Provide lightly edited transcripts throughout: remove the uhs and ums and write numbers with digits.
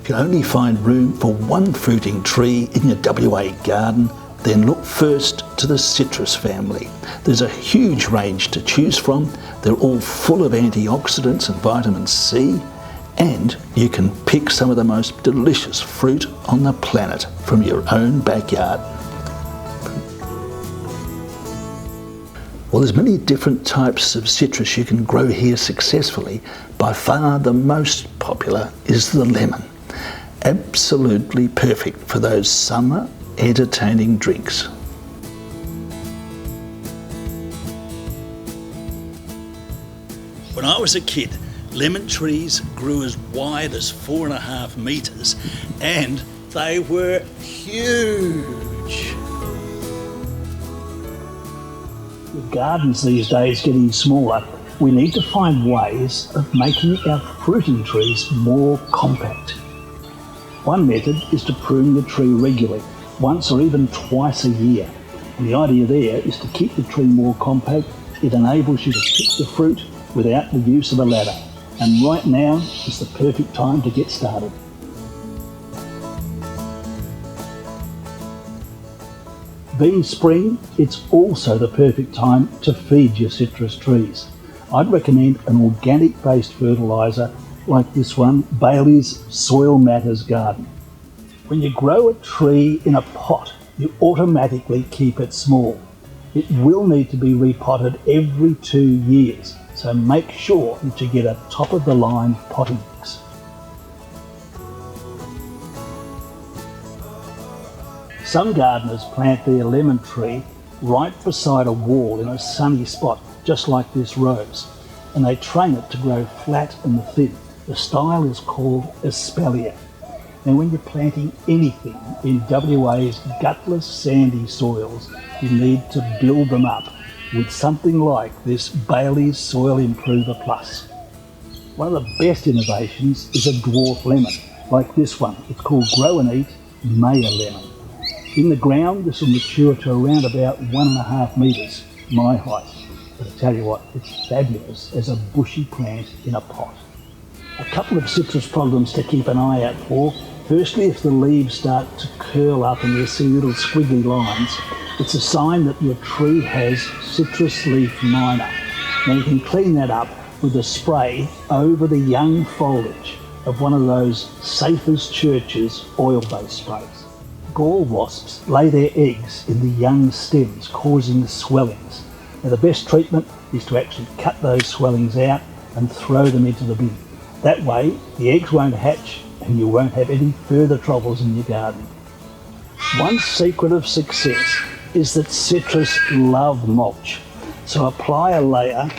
If you only find room for one fruiting tree in your WA garden, then look first to the citrus family. There's a huge range to choose from. They're all full of antioxidants and vitamin C, and you can pick some of the most delicious fruit on the planet from your own backyard. Well, there's many different types of citrus you can grow here successfully. By far the most popular is the lemon. Absolutely perfect for those summer entertaining drinks. When I was a kid, lemon trees grew as wide as 4.5 metres and they were huge. With gardens these days getting smaller, we need to find ways of making our fruiting trees more compact. One method is to prune the tree regularly, once or even twice a year. And the idea there is to keep the tree more compact. It enables you to pick the fruit without the use of a ladder. And right now is the perfect time to get started. Being spring, it's also the perfect time to feed your citrus trees. I'd recommend an organic-based fertiliser like this one, Bailey's Soil Matters Garden. When you grow a tree in a pot, you automatically keep it small. It will need to be repotted every 2 years, so make sure that you get a top-of-the-line potting mix. Some gardeners plant their lemon tree right beside a wall in a sunny spot, just like this rose, and they train it to grow flat and thin. The style is called espalier. Now when you're planting anything in WA's gutless sandy soils, you need to build them up with something like this Bailey's Soil Improver Plus. One of the best innovations is a dwarf lemon, like this one. It's called Grow and Eat Mayor Lemon. In the ground, this will mature to around about 1.5 metres, my height. But I tell you what, it's fabulous as a bushy plant in a pot. A couple of citrus problems to keep an eye out for. Firstly, if the leaves start to curl up and you see little squiggly lines, it's a sign that your tree has citrus leaf minor. Now you can clean that up with a spray over the young foliage of one of those Safe as Churches oil-based sprays. Gall wasps lay their eggs in the young stems, causing swellings. Now the best treatment is to actually cut those swellings out and throw them into the bin. That way the eggs won't hatch and you won't have any further troubles in your garden. One secret of success is that citrus love mulch. So apply a layer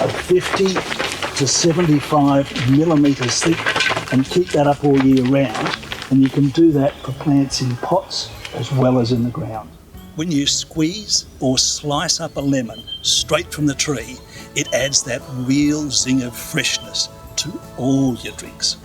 of 50 to 75 millimetres thick and keep that up all year round. And you can do that for plants in pots as well as in the ground. When you squeeze or slice up a lemon straight from the tree, it adds that real zing of freshness to all your drinks.